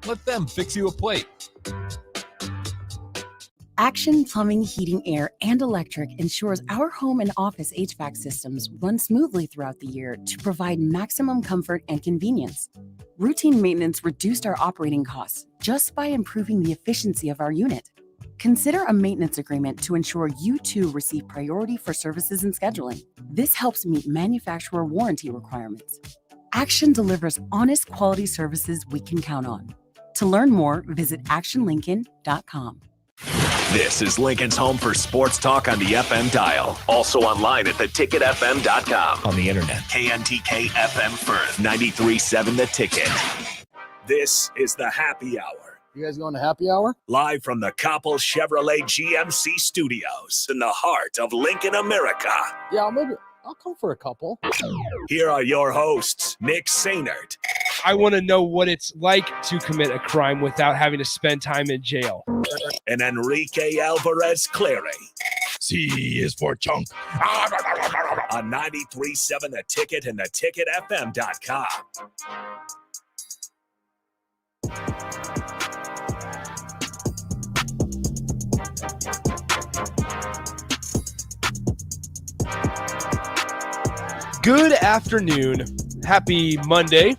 Let them fix you a plate. Action Plumbing, Heating, Air, and Electric ensures our home and office HVAC systems run smoothly throughout the year to provide maximum comfort and convenience. Routine maintenance reduced our operating costs just by improving the efficiency of our unit. Consider a maintenance agreement to ensure you too receive priority for services and scheduling. This helps meet manufacturer warranty requirements. Action delivers honest quality services we can count on. To learn more, visit actionlincoln.com. This is Lincoln's home for sports talk on the FM dial. Also online at theticketfm.com. On the internet, KNTK FM Firth, 93.7 The Ticket. This is the Happy Hour. You guys going to happy hour? Live from the Coppel Chevrolet GMC studios in the heart of Lincoln, America. Yeah, maybe I'll come for a couple. Here are your hosts, Nick Sainert. I want to know what it's like to commit a crime without having to spend time in jail. And Enrique Alvarez Clary. C is for chunk. On 93.7 The Ticket and theticketfm.com. Good afternoon. Happy Monday.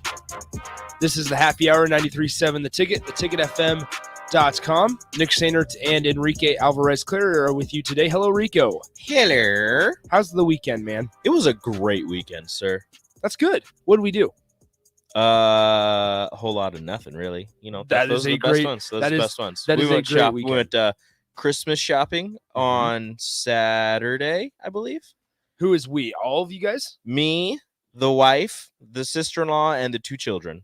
This is the Happy Hour, 93.7 The Ticket, theticketfm.com. Nick Sainert and Enrique Alvarez Clary are with you today. Hello, Rico. Hello. How's the weekend, man? It was a great weekend, sir. That's good. What did we do? A whole lot of nothing, really. You know, those are the best ones. Those are the best ones. We went Christmas shopping on Saturday, I believe. Who is we? All of you guys? Me, the wife, the sister-in-law, and the two children.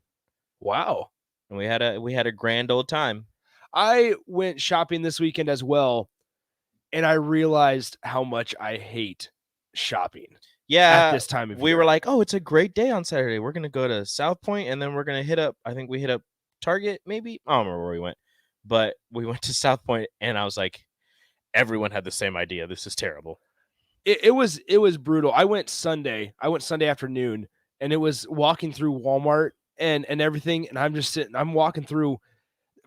Wow. And we had a grand old time. I went shopping this weekend as well, and I realized how much I hate shopping. Yeah, at this time of we year. were like, oh, it's a great day on Saturday. We're gonna go to South Point, and then we're gonna hit up. I think we hit up Target, maybe. I don't remember where we went, but we went to South Point, and I was like, everyone had the same idea. This is terrible. It was brutal. I went Sunday afternoon, and it was walking through Walmart and everything, and I'm just sitting. I'm walking through.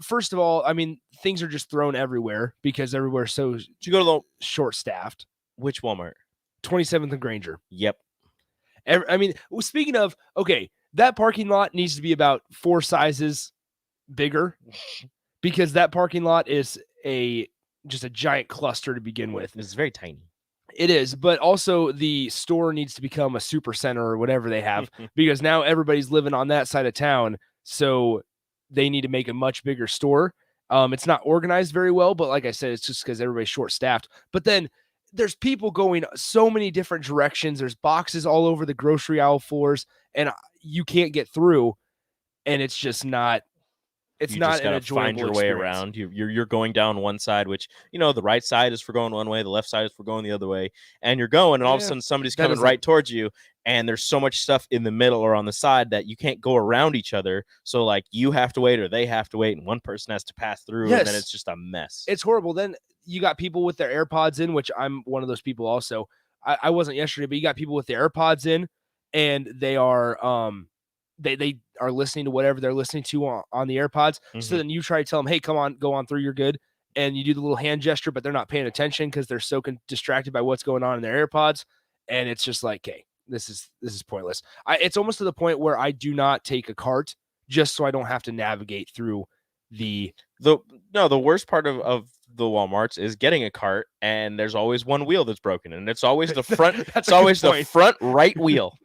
First of all, I mean, things are just thrown everywhere because everywhere's so. Did you go to the short-staffed? Which Walmart? 27th and Granger. Yep. I mean, speaking of, okay, that parking lot needs to be about 4 sizes bigger because that parking lot is just a giant cluster to begin with. It's very tiny. It is, but also the store needs to become a super center or whatever they have because now everybody's living on that side of town, so they need to make a much bigger store. It's not organized very well, but like I said, it's just because everybody's short-staffed. But then there's people going so many different directions. There's boxes all over the grocery aisle floors, and you can't get through, and it's just not. It's you not just an gotta enjoyable find your way experience. around. You're going down one side, which, you know, the right side is for going one way, the left side is for going the other way, and you're going, and all of a sudden somebody's coming right towards you, and there's so much stuff in the middle or on the side that you can't go around each other. So like you have to wait or they have to wait, and one person has to pass through, and then it's just a mess. It's horrible. Then you got people with their AirPods in, which I'm one of those people also. I wasn't yesterday, but you got people with their AirPods in, and they are they are listening to whatever they're listening to on the AirPods. Mm-hmm. So then you try to tell them, hey, come on, go on through, you're good. And you do the little hand gesture, but they're not paying attention because they're so distracted by what's going on in their AirPods. And it's just like, okay, this is pointless. It's almost to the point where I do not take a cart just so I don't have to navigate through the worst part of the Walmarts is getting a cart, and there's always one wheel that's broken, and it's always the front. It's always the front right wheel.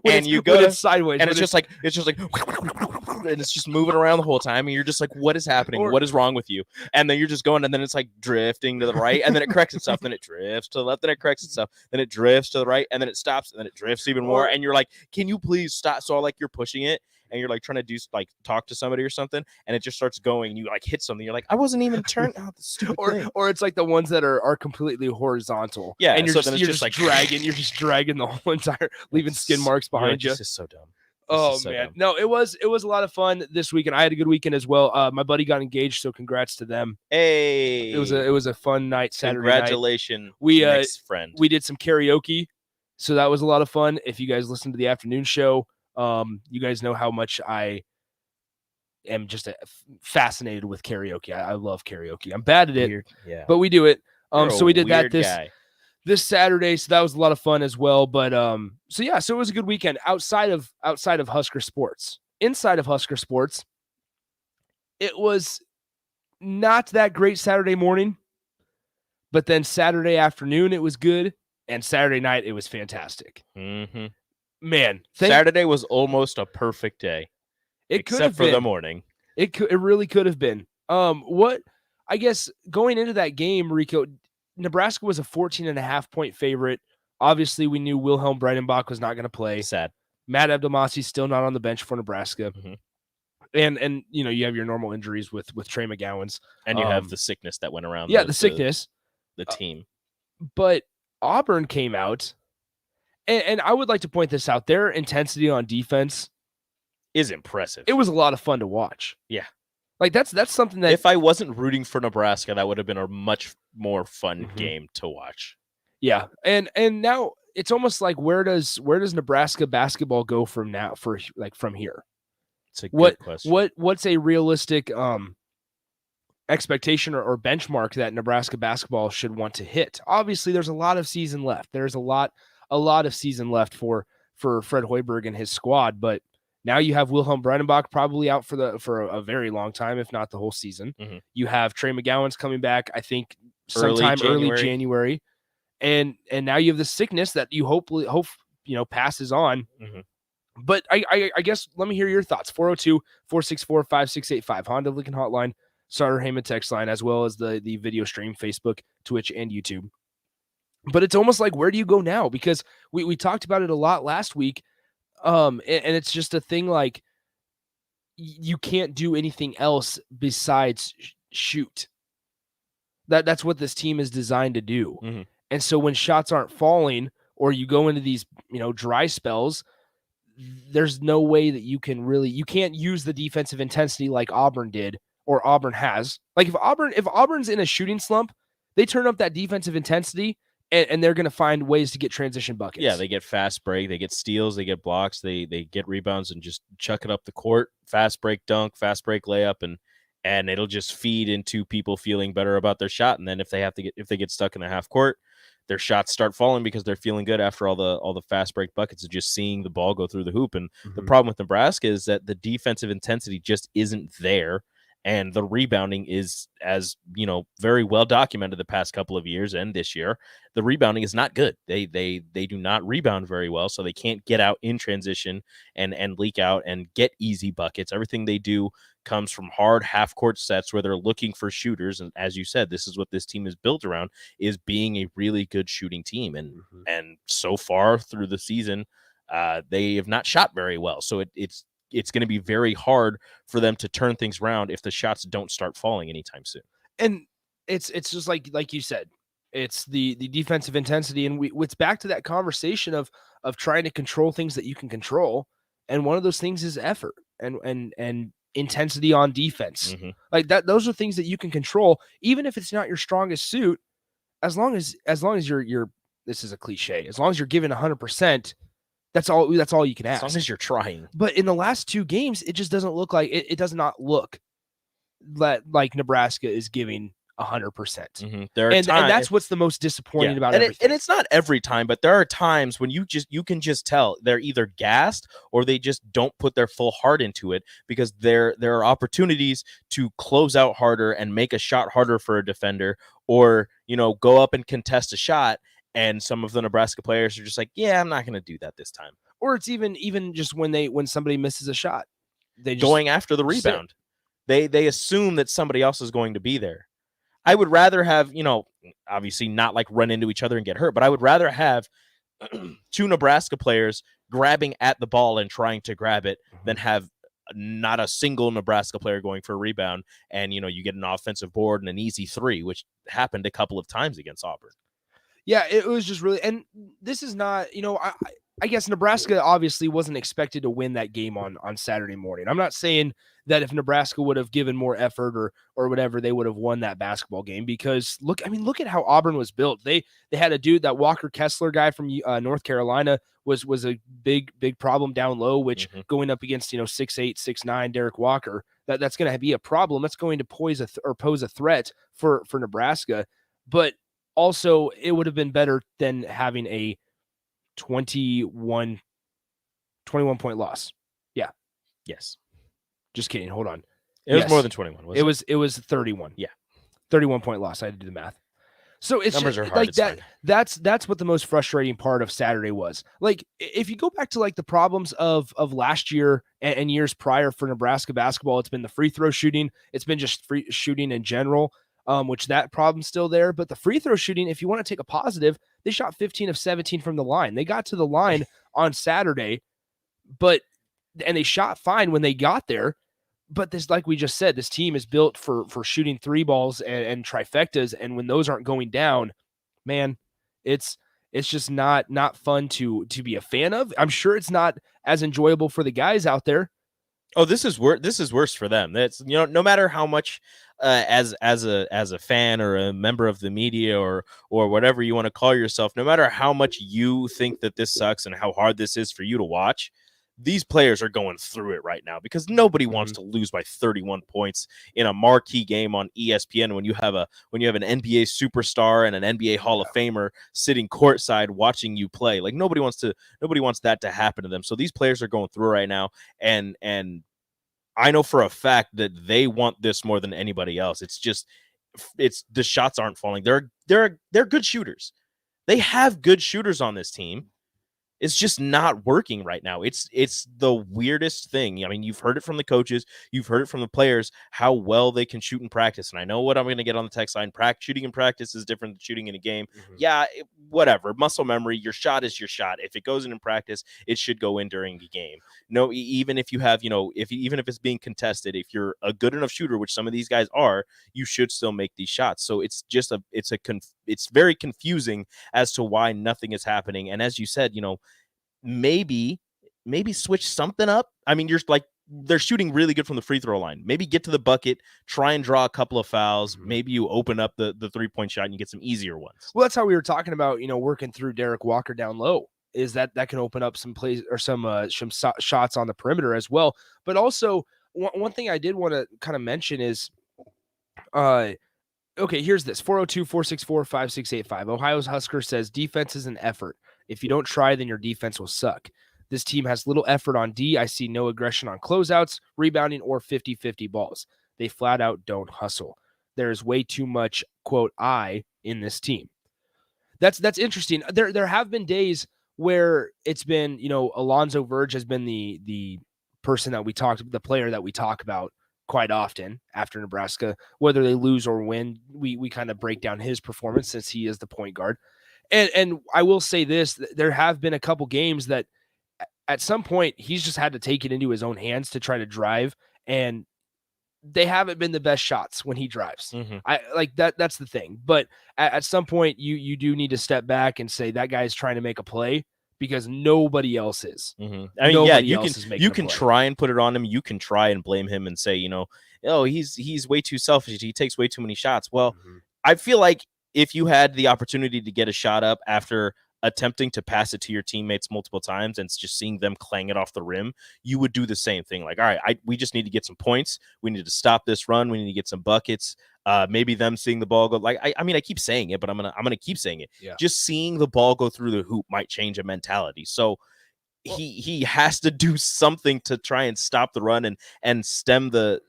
And you go sideways, and it's just like, and it's just moving around the whole time, and you're just like, what is happening? What is wrong with you? And then you're just going, and then it's like drifting to the right, and then it corrects itself, then it drifts to the left, then it corrects itself, then it drifts to the right, and then it stops, and then it drifts even more, and you're like, can you please stop? So like you're pushing it, and you're like trying to do like talk to somebody or something, and it just starts going, and you like hit something, you're like, I wasn't even turned out the stupid thing. Or it's like the ones that are completely horizontal. Yeah, and you're so just like dragging, you're just dragging the whole entire, leaving skin marks behind you. This is so dumb. Oh man, no, it was a lot of fun this weekend. I had a good weekend as well. My buddy got engaged, so congrats to them. Hey, it was a fun night. Saturday Congratulations, night. friend. We did some karaoke, so that was a lot of fun. If you guys listen to the afternoon show, you guys know how much I am just fascinated with karaoke. I love karaoke. I'm bad at it, Weird. Yeah. but we do it. So we did that guy. this Saturday. So that was a lot of fun as well. But so it was a good weekend outside of Husker sports. Inside of Husker sports, it was not that great Saturday morning, but then Saturday afternoon it was good, and Saturday night it was fantastic. Mm-hmm. Man, Saturday was almost a perfect day. It could except have for been. the morning. It really could have been. What I guess going into that game, Rico, Nebraska was a 14.5-point favorite. Obviously, we knew Wilhelm Breidenbach was not going to play. Sad. Matt Abdelmassih still not on the bench for Nebraska. Mm-hmm. And you have your normal injuries with Trey McGowan's. And you have the sickness that went around. Yeah, the sickness. The team. But Auburn came out, and I would like to point this out. Their intensity on defense is impressive. It was a lot of fun to watch. Yeah. Like that's something that if I wasn't rooting for Nebraska, that would have been a much more fun game to watch. Yeah. And now it's almost like where does Nebraska basketball go from now from here? It's a good question. What's a realistic expectation or benchmark that Nebraska basketball should want to hit? Obviously, there's a lot of season left. There's a lot of season left for Fred Hoiberg and his squad, but now you have Wilhelm Breidenbach probably out for a very long time, if not the whole season. Mm-hmm. You have Trey McGowan's coming back, I think, sometime early January. And now you have the sickness that you hope passes on. Mm-hmm. But I guess let me hear your thoughts. 402-464-5685, Honda Lincoln Hotline, Starter Heyman text line, as well as the video stream, Facebook, Twitch, and YouTube. But it's almost like, where do you go now? Because we talked about it a lot last week. And it's just a thing like you can't do anything else besides shoot. That's what this team is designed to do. Mm-hmm. And so when shots aren't falling or you go into these, dry spells, there's no way that you can't use the defensive intensity like Auburn did or Auburn has. Like if Auburn's in a shooting slump, they turn up that defensive intensity and they're going to find ways to get transition buckets. Yeah, they get fast break, they get steals, they get blocks, they get rebounds and just chuck it up the court. Fast break dunk, fast break layup, and it'll just feed into people feeling better about their shot. And then if they get stuck in the half court, their shots start falling because they're feeling good after all the fast break buckets of just seeing the ball go through the hoop. And the problem with Nebraska is that the defensive intensity just isn't there. And the rebounding is, as very well documented the past couple of years and this year, the rebounding is not good. They do not rebound very well, so they can't get out in transition and leak out and get easy buckets. Everything they do comes from hard half-court sets where they're looking for shooters. And as you said, this is what this team is built around, is being a really good shooting team. And so far through the season, they have not shot very well. So it's going to be very hard for them to turn things around if the shots don't start falling anytime soon. And it's just like you said, it's the defensive intensity. And it's back to that conversation of trying to control things that you can control. And one of those things is effort and intensity on defense. Mm-hmm. Like that, those are things that you can control, even if it's not your strongest suit, as long as you're, this is a cliche, as long as you're giving 100%, that's all you can ask. As long as you're trying. But in the last two games, it just doesn't look like it does not look like Nebraska is giving 100%. Mm-hmm. And that's what's the most disappointing about everything. And it's not every time, but there are times when you can just tell they're either gassed or they just don't put their full heart into it, because there are opportunities to close out harder and make a shot harder for a defender, or go up and contest a shot. And some of the Nebraska players are just like, yeah, I'm not going to do that this time. Or it's even just when somebody misses a shot, they just going after the rebound. They assume that somebody else is going to be there. I would rather have, obviously not like run into each other and get hurt, but I would rather have two Nebraska players grabbing at the ball and trying to grab it than have not a single Nebraska player going for a rebound and, you get an offensive board and an easy three, which happened a couple of times against Auburn. Yeah, it was just really, and this is not, I guess Nebraska obviously wasn't expected to win that game on Saturday morning. I'm not saying that if Nebraska would have given more effort or whatever, they would have won that basketball game, because look at how Auburn was built. They had a dude, that Walker Kessler guy from North Carolina was a big problem down low, which going up against 6'8", 6'9" Derek Walker, that's going to be a problem. That's going to pose a threat for Nebraska. But also, it would have been better than having a 21 point loss. Yeah. Yes. Just kidding. Hold on. It was more than 21. It was 31. Yeah. 31 point loss. I had to do the math. So it's numbers just, are hard. like it's that. fine. That's what the most frustrating part of Saturday was. Like, if you go back to like the problems of last year and years prior for Nebraska basketball, it's been the free throw shooting. It's been just free shooting in general, which that problem's still there. But the free throw shooting, if you want to take a positive, they shot 15 of 17 from the line. They got to the line on Saturday, and they shot fine when they got there. But this, like we just said, this team is built for shooting three balls and trifectas. And when those aren't going down, man, it's just not fun to be a fan of. I'm sure it's not as enjoyable for the guys out there. Oh, this is worse for them. That's, no matter how much as a fan or a member of the media or whatever you want to call yourself, no matter how much you think that this sucks and how hard this is for you to watch, these players are going through it right now because nobody wants to lose by 31 points in a marquee game on ESPN when you have an NBA superstar and an NBA Hall of Famer sitting courtside watching you play. Like nobody wants that to happen to them. So these players are going through right now, and I know for a fact that they want this more than anybody else. It's the shots aren't falling. They're good shooters. They have good shooters on this team. It's just not working right now. It's the weirdest thing. I mean, you've heard it from the coaches. You've heard it from the players, how well they can shoot in practice. And I know what I'm going to get on the text line. Shooting in practice is different than shooting in a game. Mm-hmm. Yeah, whatever. Muscle memory. Your shot is your shot. If it goes in practice, it should go in during the game. No, even if you have, even if it's being contested, if you're a good enough shooter, which some of these guys are, you should still make these shots. So it's just it's very confusing as to why nothing is happening. And as you said, maybe switch something up. I mean, they're shooting really good from the free throw line. Maybe get to the bucket, try and draw a couple of fouls. Mm-hmm. Maybe you open up the 3-point shot and you get some easier ones. Well, that's how we were talking about, working through Derek Walker down low, is that can open up some plays or some shots on the perimeter as well. But also one thing I did want to kind of mention is, okay, here's this 402-464-5685. Ohio's Husker says defense is an effort. If you don't try, then your defense will suck. This team has little effort on D. I see no aggression on closeouts, rebounding, or 50-50 balls. They flat out don't hustle. There is way too much, quote, I in this team. That's interesting. There have been days where it's been, Alonzo Verge has been the person that the player that we talk about quite often after Nebraska, whether they lose or win. We kind of break down his performance since he is the point guard. And I will say this, there have been a couple games that at some point he's just had to take it into his own hands to try to drive, and they haven't been the best shots when he drives. Mm-hmm. I like that's the thing. But at some point you do need to step back and say that guy's trying to make a play because nobody else is. Mm-hmm. I mean, you can try and put it on him. You can try and blame him and say, he's way too selfish. He takes way too many shots. Well, I feel like if you had the opportunity to get a shot up after attempting to pass it to your teammates multiple times and just seeing them clang it off the rim, you would do the same thing. Like, all right, we just need to get some points. We need to stop this run. We need to get some buckets. Maybe them seeing the ball go. Like, I mean, I keep saying it, but I'm gonna keep saying it. Yeah. Just seeing the ball go through the hoop might change a mentality. So he has to do something to try and stop the run and stem the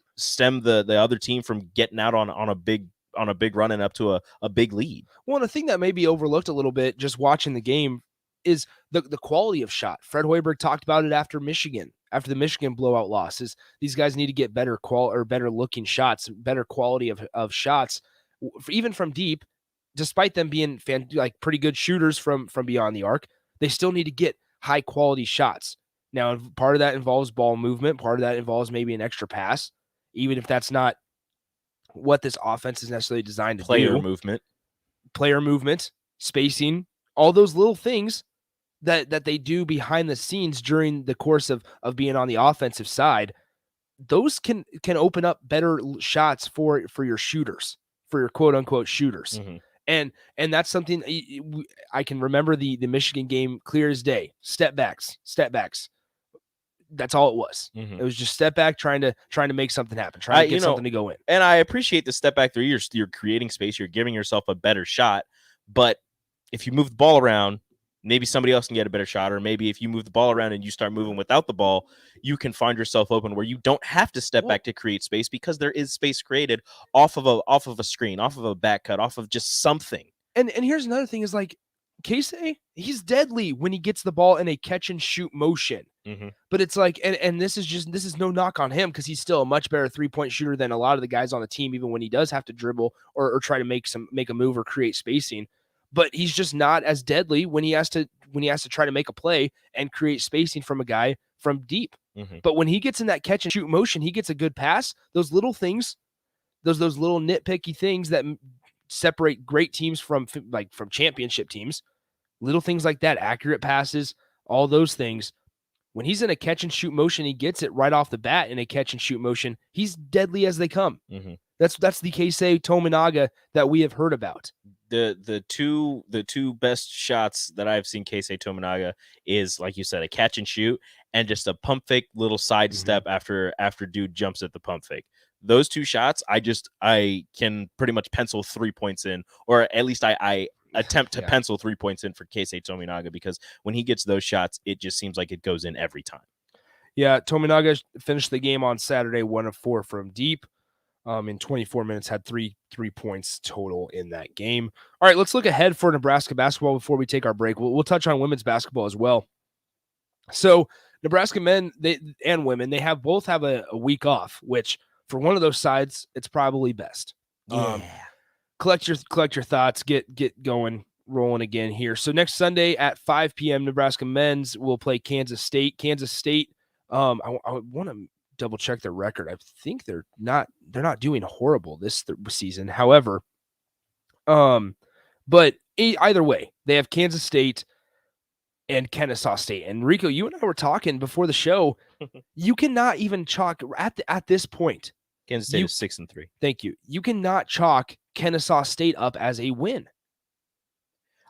other team from getting out on a big run and up to a big lead. Well, and the thing that may be overlooked a little bit just watching the game is the quality of shot. Fred Hoiberg talked about it after the Michigan blowout loss, is these guys need to get better looking shots, better quality of shots, even from deep. Despite them being pretty good shooters from beyond the arc, they still need to get high quality shots. Now, part of that involves ball movement. Part of that involves maybe an extra pass, even if that's not what this offense is necessarily designed to do. Player movement, spacing, all those little things that they do behind the scenes during the course of being on the offensive side, those can open up better shots for your shooters, for your quote unquote shooters. Mm-hmm. And that's something I can remember the Michigan game clear as day. Step backs. That's all it was. It was just step back, trying to make something happen, trying to get something to go in. And I appreciate the step back 3 years. You're creating space. You're giving yourself a better shot. But if you move the ball around, maybe somebody else can get a better shot. Or maybe if you move the ball around and you start moving without the ball, you can find yourself open where you don't have to step back to create space, because there is space created off of a screen, off of a back cut, off of just something. And here's another thing is like, Casey, he's deadly when he gets the ball in a catch and shoot motion. But it's like, and this is no knock on him, because he's still a much better 3-point shooter than a lot of the guys on the team, even when he does have to dribble or try to make a move or create spacing. But he's just not as deadly when he has to try to make a play and create spacing from a guy from deep. But when he gets in that catch and shoot motion, he gets a good pass. Those little things, those little nitpicky things that separate great teams from championship teams, little things like that, accurate passes, all those things. When he's in a catch and shoot motion, he gets it right off the bat in a catch and shoot motion. He's deadly as they come. That's the Keisei Tominaga that we have heard about. The two best shots that I've seen Keisei Tominaga is, like you said, a catch and shoot and just a pump fake little side step after dude jumps at the pump fake. Those two shots, I can pretty much pencil 3 points in, or at least I attempt to pencil 3 points in for Keisei Tominaga, because when he gets those shots, it just seems like it goes in every time. Yeah, Tominaga finished the game on Saturday 1 of 4 from deep. In 24 minutes, had three points total in that game. All right, let's look ahead for Nebraska basketball before we take our break. We'll touch on women's basketball as well. So Nebraska men and women, they both have a week off, which for one of those sides, it's probably best. Collect your thoughts, get going, rolling again here. So next Sunday at 5 p.m., Nebraska men's will play Kansas State. Kansas State, I want to double check their record. I think they're not doing horrible this season. However, but either way, they have Kansas State and Kennesaw State. And Rico, you and I were talking before the show. You cannot even chalk at this point. Kansas State is 6-3. Thank you. You cannot chalk Kennesaw State up as a win.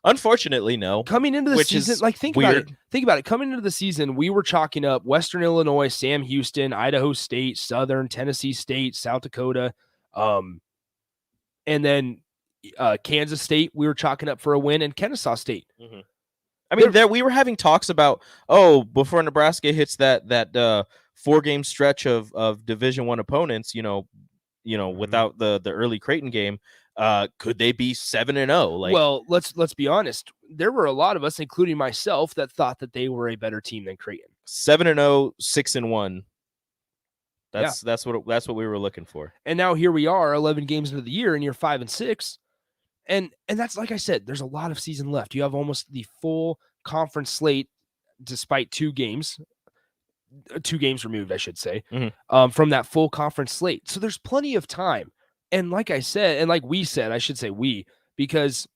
Unfortunately, no. Coming into the season, think about it. Coming into the season, we were chalking up Western Illinois, Sam Houston, Idaho State, Southern, Tennessee State, South Dakota, and then Kansas State, we were chalking up for a win, and Kennesaw State. I mean, we were having talks about, before Nebraska hits that 4-game stretch of Division I opponents, without the early Creighton game. Could they be 7-0? Well, let's be honest. There were a lot of us, including myself, that thought that they were a better team than Creighton. 7-0, 6-1. That's what we were looking for. And now here we are, 11 games into the year, and you're 5-6. And that's, like I said, there's a lot of season left. You have almost the full conference slate, despite 2 games removed, I should say, from that full conference slate. So there's plenty of time. And like I said, and like we said, I should say we, because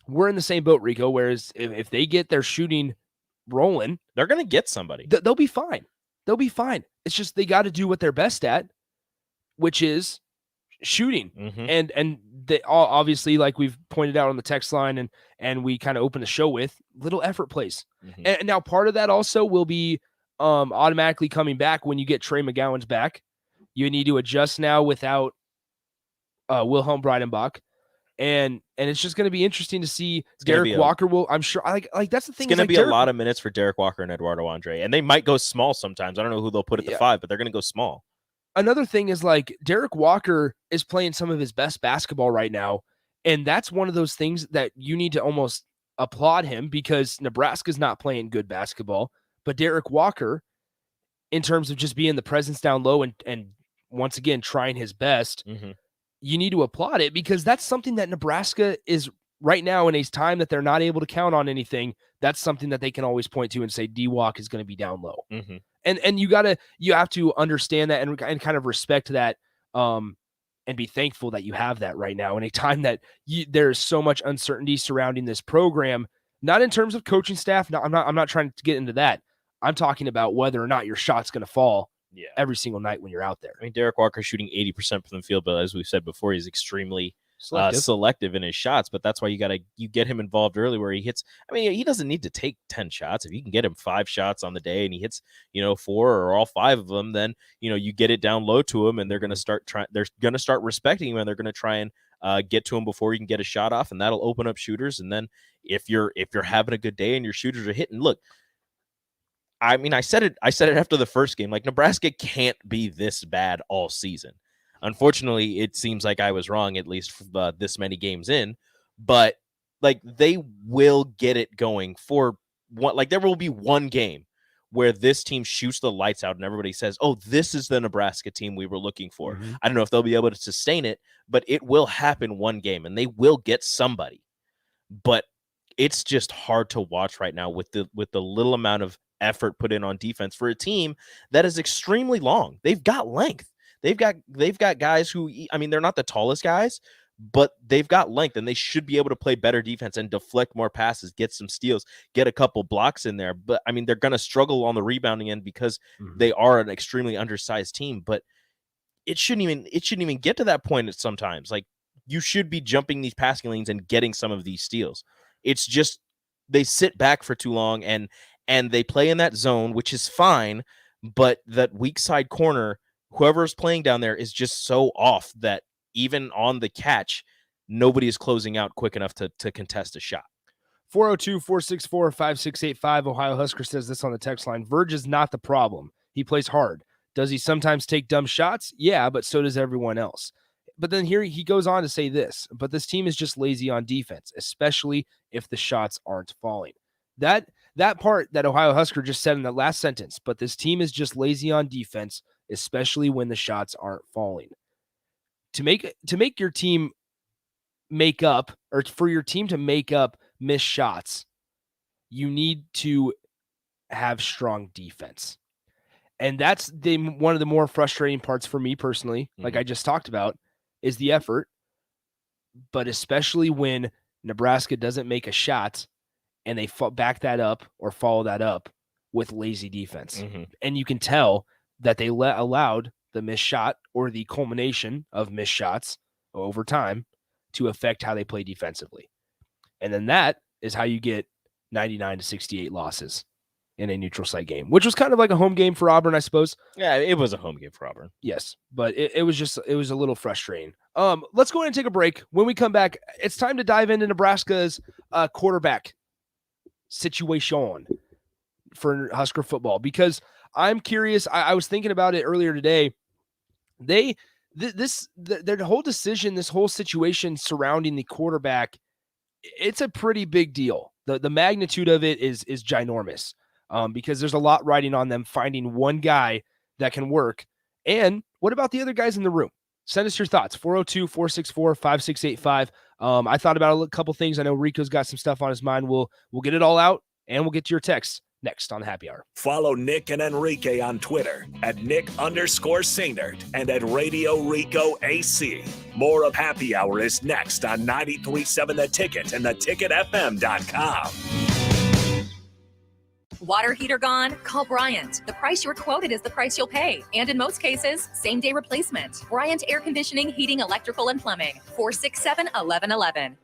we're in the same boat, Rico, whereas if they get their shooting rolling, they're going to get somebody. They'll be fine. They'll be fine. It's just they got to do what they're best at, which is shooting. And they obviously, like we've pointed out on the text line and we kind of opened the show with, little effort plays. And now part of that also will be automatically coming back when you get Trey McGowan's back. You need to adjust now without Wilhelm Breidenbach, and it's just going to be interesting to see. Derek Walker will, I'm sure, like that's the thing. It's going to be a lot of minutes for Derek Walker and Eduardo Andre, and they might go small sometimes. I don't know who they'll put at the 5, but they're going to go small. Another thing is, like, Derek Walker is playing some of his best basketball right now, and that's one of those things that you need to almost applaud him, because Nebraska's not playing good basketball, but Derek Walker, in terms of just being the presence down low and once again trying his best. You need to applaud it, because that's something that Nebraska is right now in a time that they're not able to count on anything. That's something that they can always point to and say, D-Walk is going to be down low. And you have to understand that and kind of respect that, and be thankful that you have that right now in a time that there's so much uncertainty surrounding this program, not in terms of coaching staff. No, I'm not trying to get into that. I'm talking about whether or not your shot's going to fall every single night when you're out there. I mean, Derek Walker shooting 80% from the field, but as we've said before, he's extremely selective in his shots, but that's why you get him involved early where he hits. I mean, he doesn't need to take 10 shots. If you can get him 5 shots on the day and he hits, 4 or all 5 of them, then, you get it down low to him and they're going to start respecting him and they're going to try and get to him before you can get a shot off, and that'll open up shooters. And then if you're having a good day and your shooters are hitting, look, I mean, I said it after the first game, like Nebraska can't be this bad all season. Unfortunately, it seems like I was wrong, at least this many games in, but like they will get it going for one. Like there will be one game where this team shoots the lights out and everybody says, oh, this is the Nebraska team we were looking for. Mm-hmm. I don't know if they'll be able to sustain it, but it will happen one game and they will get somebody. But it's just hard to watch right now with the little amount of effort put in on defense for a team that is extremely long. They've got length. They've got guys who, I mean, they're not the tallest guys, but they've got length and they should be able to play better defense and deflect more passes, get some steals, get a couple blocks in there. But I mean, they're going to struggle on the rebounding end because they are an extremely undersized team, but it shouldn't even get to that point sometimes. Like you should be jumping these passing lanes and getting some of these steals. It's just, they sit back for too long and they play in that zone, which is fine, but that weak side corner, whoever's playing down there is just so off that even on the catch, nobody is closing out quick enough to contest a shot. 402-464-5685. Ohio Husker says this on the text line. Verge is not the problem. He plays hard. Does he sometimes take dumb shots? Yeah, but so does everyone else. But then here he goes on to say this, but this team is just lazy on defense, especially if the shots aren't falling. That part that Ohio Husker just said in that last sentence, but this team is just lazy on defense, especially when the shots aren't falling. To make your team make up, or for your team to make up missed shots, you need to have strong defense. And that's one of the more frustrating parts for me personally, like I just talked about, is the effort. But especially when Nebraska doesn't make a shot and they back that up or follow that up with lazy defense. And you can tell that they allowed the missed shot or the culmination of missed shots over time to affect how they play defensively. And then that is how you get 99-68 losses in a neutral site game, which was kind of like a home game for Auburn, I suppose. Yeah, it was a home game for Auburn. Yes, but it was a little frustrating. Let's go ahead and take a break. When we come back, it's time to dive into Nebraska's quarterback situation for Husker football, because I'm curious. I was thinking about it earlier today. Their whole decision, this whole situation surrounding the quarterback, it's a pretty big deal. The magnitude of it is ginormous, because there's a lot riding on them finding one guy that can work. And what about the other guys in the room? Send us your thoughts, 402-464-5685. I thought about a couple things. I know Rico's got some stuff on his mind. We'll get it all out, and we'll get to your texts next on Happy Hour. Follow Nick and Enrique on Twitter at Nick_Sainert and at Radio Rico AC. More of Happy Hour is next on 93.7 The Ticket and theticketfm.com. Water heater gone? Call Bryant. The price you're quoted is the price you'll pay. And in most cases, same-day replacement. Bryant Air Conditioning, Heating, Electrical, and Plumbing. 467-1111.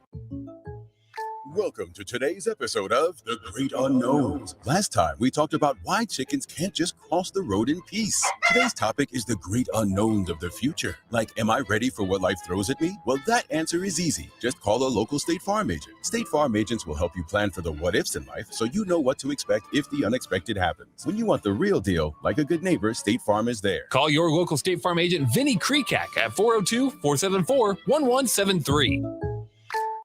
Welcome to today's episode of The Great Unknowns. Last time, we talked about why chickens can't just cross the road in peace. Today's topic is the great unknowns of the future. Like, am I ready for what life throws at me? Well, that answer is easy. Just call a local State Farm agent. State Farm agents will help you plan for the what-ifs in life so you know what to expect if the unexpected happens. When you want the real deal, like a good neighbor, State Farm is there. Call your local State Farm agent, Vinny Krekak, at 402-474-1173.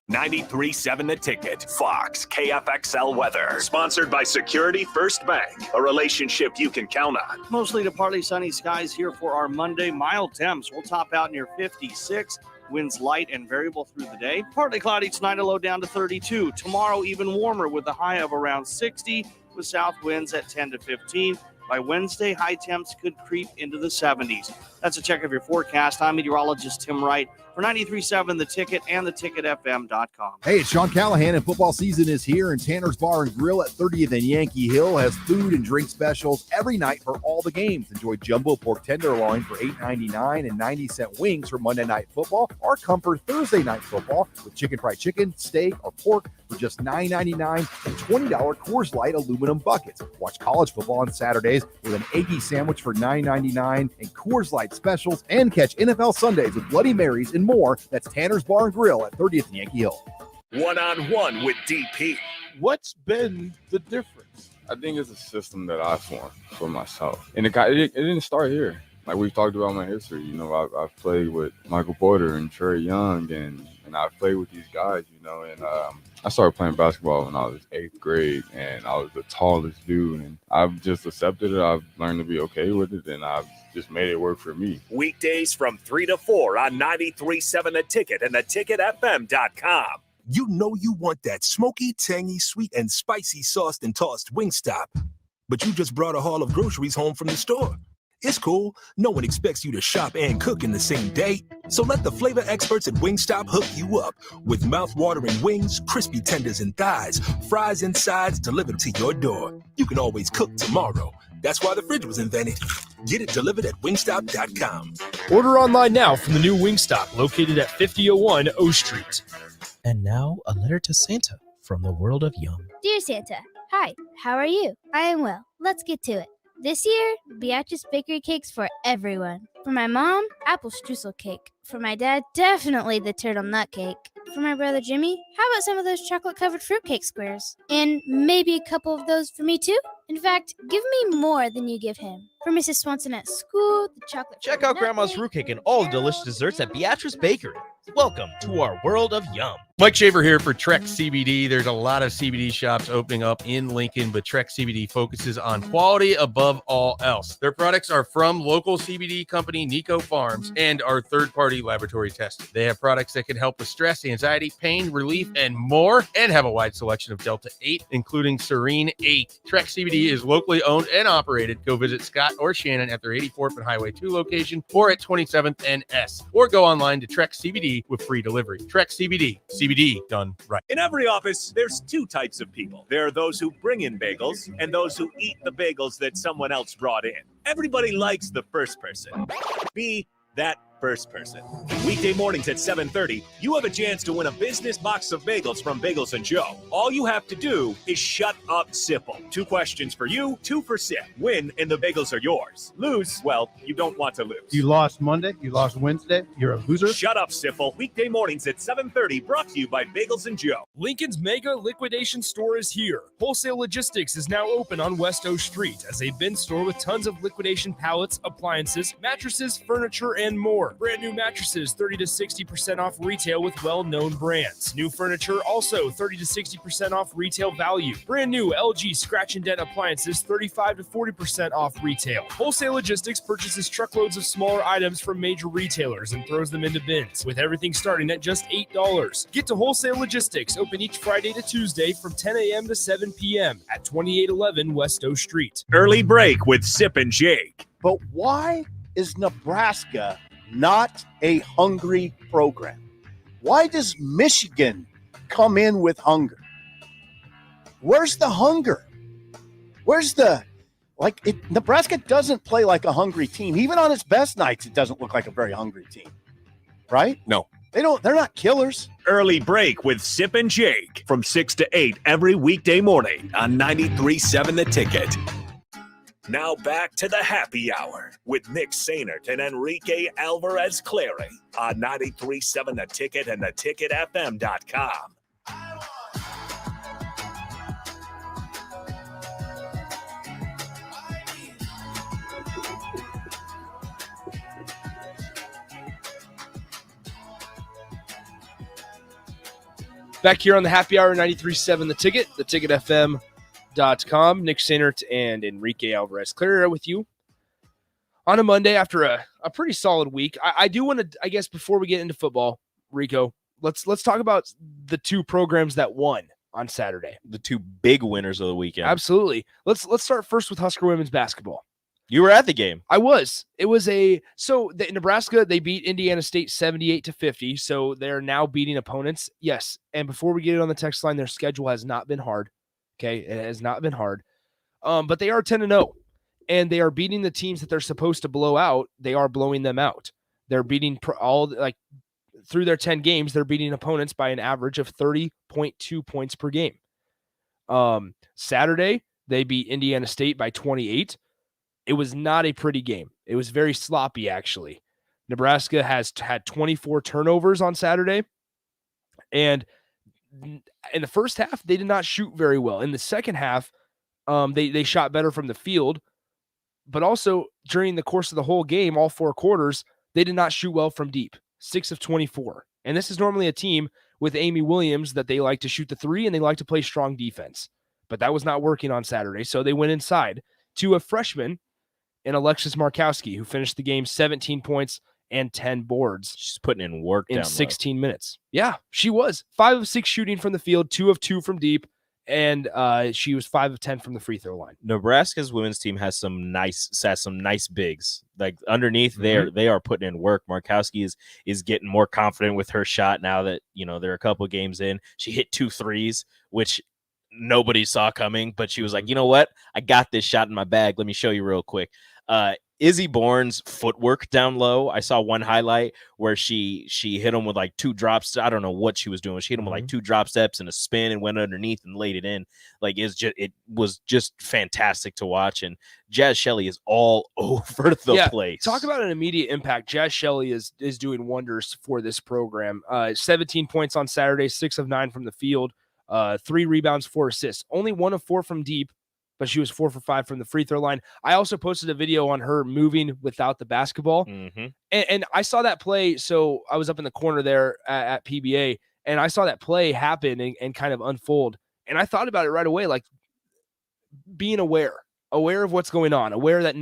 93.7 The Ticket, Fox, KFXL weather. Sponsored by Security First Bank, a relationship you can count on. Mostly to partly sunny skies here for our Monday. Mild temps will top out near 56. Winds light and variable through the day. Partly cloudy tonight, a low down to 32. Tomorrow, even warmer with a high of around 60 with south winds at 10 to 15. By Wednesday, high temps could creep into the 70s. That's a check of your forecast. I'm meteorologist Tim Wright For 93.7 The Ticket and theticketfm.com. Hey, it's Sean Callahan, and football season is here, and Tanner's Bar and Grill at 30th and Yankee Hill has food and drink specials every night for all the games. Enjoy jumbo pork tenderloin for $8.99 and 90-cent wings for Monday Night Football, or Comfort Thursday Night Football with chicken fried chicken, steak, or pork for just $9.99 and $20 Coors Light aluminum buckets. Watch college football on Saturdays with an Aggie sandwich for $9.99 and Coors Light specials, and catch NFL Sundays with Bloody Marys and more. That's Tanner's Bar and Grill at 30th and Yankee Hill. One-on-one with DP. What's been the difference? I think it's a system that I formed for myself. And it didn't start here. Like we've talked about my history, I've played with Michael Porter and Trey Young, and I've played with these guys, and I started playing basketball when I was 8th grade, and I was the tallest dude, and I've just accepted it. I've learned to be okay with it, and I've just made it work for me. Weekdays from 3 to 4 on 93.7 The Ticket and theticketfm.com. You know you want that smoky, tangy, sweet, and spicy sauced and tossed Wingstop. But you just brought a haul of groceries home from the store. It's cool. No one expects you to shop and cook in the same day. So let the flavor experts at Wingstop hook you up with mouth-watering wings, crispy tenders and thighs, fries and sides delivered to your door. You can always cook tomorrow. That's why the fridge was invented. Get it delivered at wingstop.com. Order online now from the new Wingstop, located at 5001 O Street. And now, a letter to Santa from the world of Yum. Dear Santa, hi, how are you? I am well. Let's get to it. This year, Beatrice Bakery cakes for everyone. For my mom, apple streusel cake. For my dad, definitely the turtle nut cake. For my brother Jimmy, how about some of those chocolate-covered fruitcake squares? And maybe a couple of those for me too? In fact, give me more than you give him. For Mrs. Swanson at school, the chocolate. Check out Grandma's fruitcake and all the delicious desserts at Beatrice Bakery. Welcome to our world of yum. Mike Shaver here for Trek CBD. There's a lot of CBD shops opening up in Lincoln, but Trek CBD focuses on quality above all else. Their products are from local CBD company Nico Farms and are third-party laboratory tested. They have products that can help with stress, anxiety, pain, relief, and more, and have a wide selection of Delta 8, including Serene 8. Trek CBD is locally owned and operated. Go visit Scott or Shannon at their 84th and Highway 2 location or at 27th and S, or go online to Trek CBD with free delivery. Trek CBD. CBD done right. In every office, there's two types of people. There are those who bring in bagels and those who eat the bagels that someone else brought in. Everybody likes the first person. Be that first person. Weekday mornings at 7:30, you have a chance to win a business box of bagels from Bagels & Joe. All you have to do is shut up, Sipple. 2 questions for you, 2 for Sip. Win, and the bagels are yours. Lose, well, you don't want to lose. You lost Monday, you lost Wednesday, you're a loser. Shut up, Sipple. Weekday mornings at 7:30, brought to you by Bagels & Joe. Lincoln's mega liquidation store is here. Wholesale Logistics is now open on West O Street as a bin store with tons of liquidation pallets, appliances, mattresses, furniture, and more. Brand new mattresses, 30 to 60% off retail with well-known brands. New furniture, also 30 to 60% off retail value. Brand new LG scratch and dent appliances, 35 to 40% off retail. Wholesale Logistics purchases truckloads of smaller items from major retailers and throws them into bins, with everything starting at just $8. Get to Wholesale Logistics, open each Friday to Tuesday from 10 a.m. to 7 p.m. at 2811 West O Street. Early break with Sip and Jake. But why is Nebraska not a hungry program? Why does Michigan come in with hunger? Where's the hunger? Where's the, Nebraska doesn't play like a hungry team. Even on its best nights, it doesn't look like a very hungry team, right? No. They're not killers. Early break with Sip and Jake from 6 to 8 every weekday morning on 93.7 The Ticket. Now back to the happy hour with Nick Sainert and Enrique Alvarez Clary on 93.7 The Ticket and theticketfm.com. Back here on the happy hour, 93.7 The Ticket, theticketfm.com. Nick Sainert and Enrique Alvarez Clary are with you on a Monday after a pretty solid week. I do want to, I guess, before we get into football, Rico, let's talk about the 2 programs that won on Saturday. The 2 big winners of the weekend. Absolutely. Let's start first with Husker women's basketball. You were at the game. I was. It was Nebraska, they beat Indiana State 78-50. So they're now beating opponents. Yes. And before we get it on the text line, their schedule has not been hard. Okay. It has not been hard. But they are 10-0 and they are beating the teams that they're supposed to blow out. They are blowing them out. They're beating through their 10 games, they're beating opponents by an average of 30.2 points per game. Saturday, they beat Indiana State by 28. It was not a pretty game. It was very sloppy, actually. Nebraska has had 24 turnovers on Saturday. And in the first half, they did not shoot very well. In the second half, they shot better from the field. But also, during the course of the whole game, all 4 quarters, they did not shoot well from deep. 6 of 24. And this is normally a team with Amy Williams that they like to shoot the 3 and they like to play strong defense. But that was not working on Saturday, so they went inside to a freshman in Alexis Markowski, who finished the game 17 points and 10 boards. She's putting in work in down 16 minutes. Yeah, she was. 5 of 6 shooting from the field, 2 of 2 from deep, and she was 5 of 10 from the free throw line. Nebraska's women's team has some nice bigs. Like underneath there, they are putting in work. Markowski is getting more confident with her shot now that they're a couple games in. She hit 2 threes, which nobody saw coming, but she was like, you know what? I got this shot in my bag. Let me show you real quick. Izzy Bourne's footwork down low. I saw one highlight where she hit him with like 2 drops. I don't know what she was doing. She hit him with like 2 drop steps and a spin and went underneath and laid it in. Like it was just fantastic to watch. And Jazz Shelley is all over the place. Talk about an immediate impact. Jazz Shelley is doing wonders for this program. 17 points on Saturday, 6 of 9 from the field, 3 rebounds, 4 assists, only 1 of 4 from deep. But she was 4 for 5 from the free throw line. I also posted a video on her moving without the basketball. And I saw that play. So I was up in the corner there at PBA, and I saw that play happen and kind of unfold. And I thought about it right away, like being aware of what's going on, aware that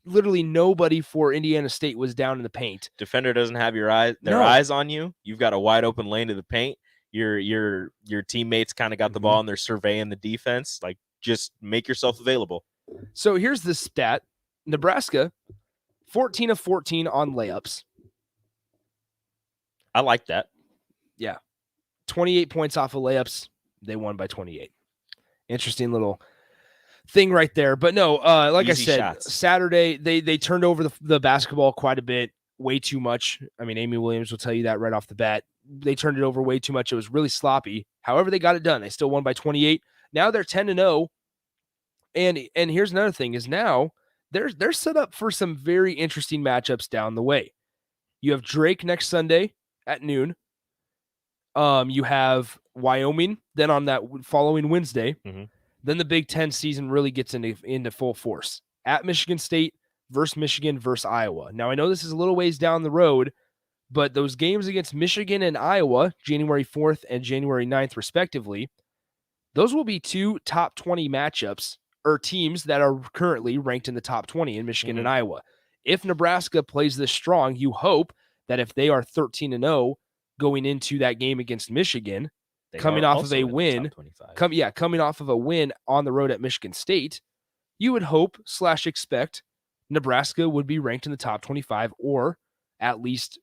literally nobody for Indiana State was down in the paint. Defender doesn't have their eyes on you. You've got a wide open lane to the paint. Your teammates kind of got the ball and they're surveying the defense. Like, just make yourself available. So here's the stat. Nebraska, 14 of 14 on layups. I like that. Yeah. 28 points off of layups. They won by 28. Interesting little thing right there. But no, like Easy I said, shots. Saturday, they turned over the basketball quite a bit, way too much. I mean, Amy Williams will tell you that right off the bat. They turned it over way too much. It was really sloppy. However, they got it done. They still won by 28. Now they're 10-0. And here's another thing is now they're set up for some very interesting matchups down the way. You have Drake next Sunday at noon. You have Wyoming then on that following Wednesday. Then the Big Ten season really gets into full force. At Michigan State versus Michigan versus Iowa. Now I know this is a little ways down the road, but those games against Michigan and Iowa, January 4th and January 9th respectively, those will be 2 top 20 matchups or teams that are currently ranked in the top 20 in Michigan and Iowa. If Nebraska plays this strong, you hope that if they are 13-0 going into that game against Michigan, coming off of a win, coming off of a win on the road at Michigan State, you would hope / expect Nebraska would be ranked in the top 25 or at least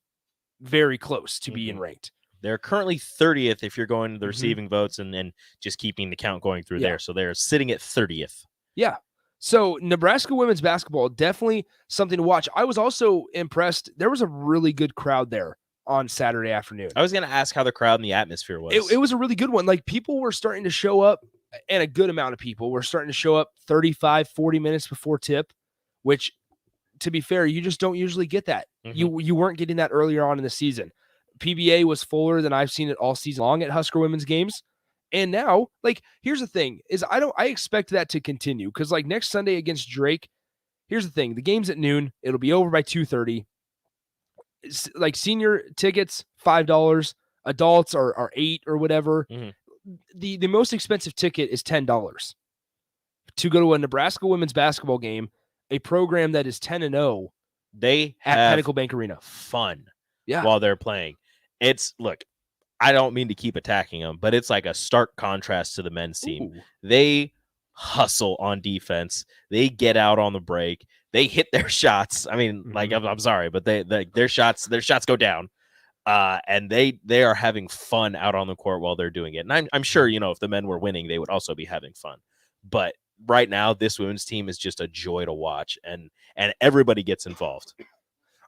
very close to being ranked. They're currently 30th if you're going to the receiving votes and just keeping the count going through there. So they're sitting at 30th. Yeah. So Nebraska women's basketball, definitely something to watch. I was also impressed. There was a really good crowd there on Saturday afternoon. I was going to ask how the crowd and the atmosphere was. It was a really good one. Like people were starting to show up, and a good amount of people were starting to show up 35, 40 minutes before tip, which to be fair, you just don't usually get that. You weren't getting that earlier on in the season. PBA was fuller than I've seen it all season long at Husker women's games. And now, like, here's the thing is I expect that to continue because like next Sunday against Drake, here's the thing. The game's at noon. It'll be over by 2:30. Like senior tickets, $5. Adults are $8 or whatever. The most expensive ticket is $10 to go to a Nebraska women's basketball game, a program that is 10-0. They at have Pinnacle Bank Arena. Fun while they're playing. Look, I don't mean to keep attacking them, but it's like a stark contrast to the men's team. They hustle on defense. They get out on the break. They hit their shots. I mean, like I'm sorry, but their shots go down. And they are having fun out on the court while they're doing it. And I'm sure, if the men were winning, they would also be having fun. But right now, this women's team is just a joy to watch, and everybody gets involved.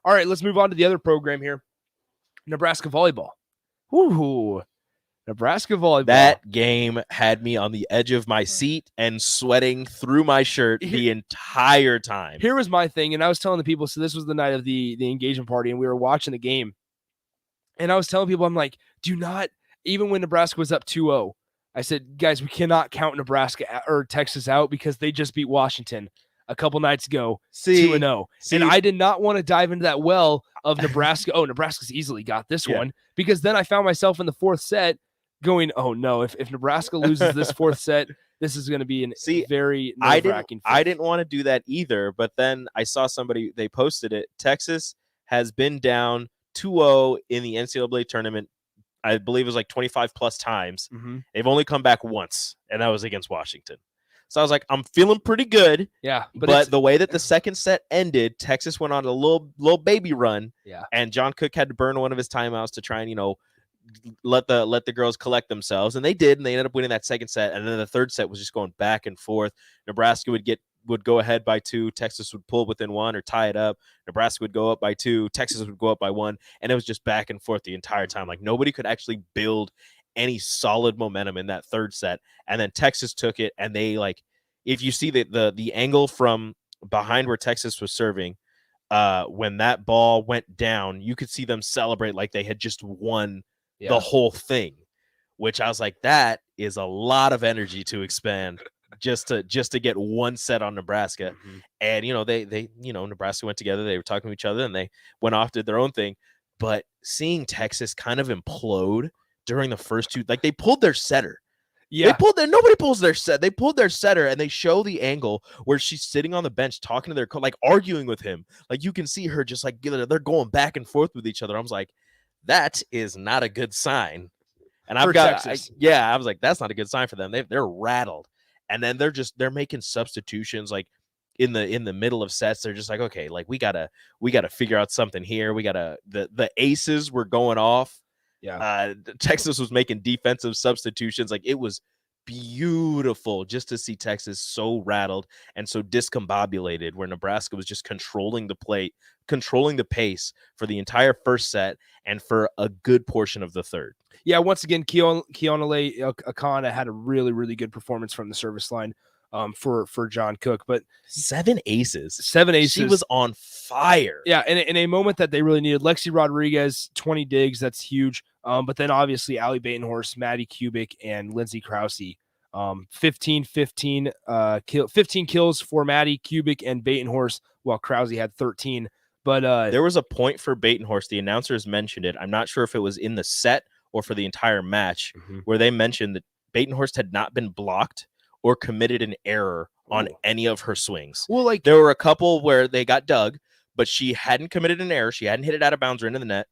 All right, let's move on to the other program here. Nebraska Volleyball. Ooh, Nebraska Volleyball. That game had me on the edge of my seat and sweating through my shirt the entire time. Here was my thing, and I was telling the people, so this was the night of the engagement party, and we were watching the game. And I was telling people, I'm like, do not, even when Nebraska was up 2-0, I said, guys, we cannot count Nebraska or Texas out because they just beat Washington a couple nights ago, 2-0. And I did not want to dive into that well of Nebraska. Oh, Nebraska's easily got this one, because then I found myself in the fourth set going, oh no, if Nebraska loses this fourth set, this is going to be very nerve-wracking. I didn't want to do that either, but then I saw somebody, they posted it. Texas has been down 2-0 in the NCAA tournament. I believe it was like 25 plus times. They've only come back once, and that was against Washington. So I was like, I'm feeling pretty good. Yeah. But the way that the second set ended, Texas went on a little baby run. Yeah. And John Cook had to burn one of his timeouts to try and, let the girls collect themselves. And they did, and they ended up winning that second set. And then the third set was just going back and forth. Nebraska would go ahead by 2. Texas would pull within 1 or tie it up. Nebraska would go up by 2. Texas would go up by 1. And it was just back and forth the entire time. Like, nobody could actually build any solid momentum in that third set. And then Texas took it, and they, like, if you see the angle from behind where Texas was serving, when that ball went down, you could see them celebrate like they had just won the whole thing, which I was like, that is a lot of energy to expend just to get one set on Nebraska. And they Nebraska went together, they were talking to each other, and they went off, did their own thing. But seeing Texas kind of implode during the first two, like, they pulled their setter. Nobody pulls their set. They pulled their setter, and they show the angle where she's sitting on the bench talking to their coach, like arguing with him. Like, you can see her just like they're going back and forth with each other. I was like, that is not a good sign. And I was like, that's not a good sign for them. They're rattled. And then they're making substitutions, like in the middle of sets. They're just like, okay, like we gotta figure out something here. We gotta the aces were going off. Texas was making defensive substitutions. Like, it was beautiful just to see Texas so rattled and so discombobulated, where Nebraska was just controlling the plate, controlling the pace for the entire first set and for a good portion of the third. Yeah, once again, Keonale Akana had a really, really good performance from the service line for John Cook. But 7 aces. She was on fire. Yeah, in a moment that they really needed. Lexi Rodriguez, 20 digs, that's huge. But then obviously Allie Batenhorst, Maddie Kubik, and Lindsey Krause. 15 kills for Maddie Kubik and Batenhorst, while Krause had 13. But there was a point for Batenhorst. The announcers mentioned it. I'm not sure if it was in the set or for the entire match, where they mentioned that Batenhorst had not been blocked or committed an error on any of her swings. Well, like, there were a couple where they got dug, but she hadn't committed an error. She hadn't hit it out of bounds or into the net,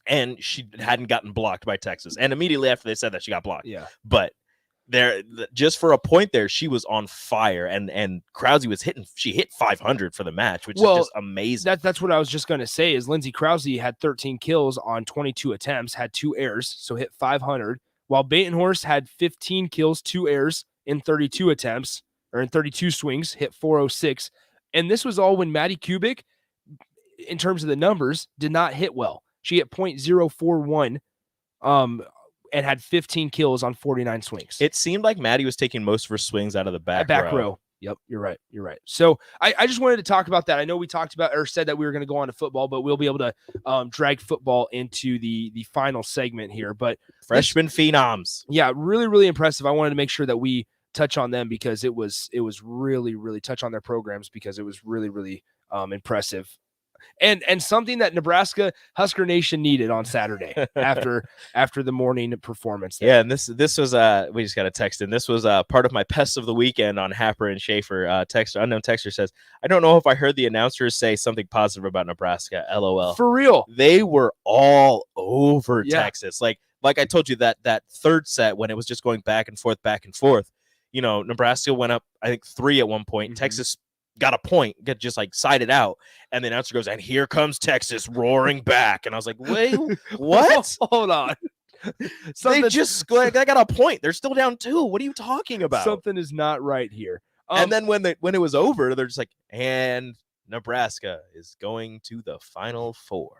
and she hadn't gotten blocked by Texas. And immediately after they said that, she got blocked. Yeah. But there, just for a point there, she was on fire, and Krause was hitting. She hit 500 for the match, which is just amazing. That's what I was just going to say. Is Lindsey Krause had 13 kills on 22 attempts, had 2 errors, so hit 500. While Batenhorst had 15 kills, 2 errors in 32 attempts, or in 32 swings, hit 406. And this was all when Maddie Kubik, in terms of the numbers, did not hit well. She hit .041. And had 15 kills on 49 swings. It seemed like Maddie was taking most of her swings out of the back row. Yep, you're right. So I just wanted to talk about that. I know we talked about or said that we were going to go on to football, but we'll be able to drag football into the final segment here. But freshman phenoms. Yeah, really, really impressive. I wanted to make sure that we touch on them because it was really, really touch on their programs because it was really, really impressive. And something that Nebraska Husker Nation needed on Saturday after the morning performance there. Yeah, and this was we just got a text in. This was part of my pests of the weekend on Happer and Schaefer. Unknown texter says, I don't know if I heard the announcers say something positive about Nebraska. LOL. For real. They were all over Texas. Like I told you, that third set when it was just going back and forth, Nebraska went up, I think 3 at one point. Texas got a point, get just like sided out, and the announcer goes, and here comes Texas roaring back. And I was like, wait, what? Hold on. They got a point. They're still down 2. What are you talking about? Something is not right here. And then when it was over, they're just like, and Nebraska is going to the Final Four.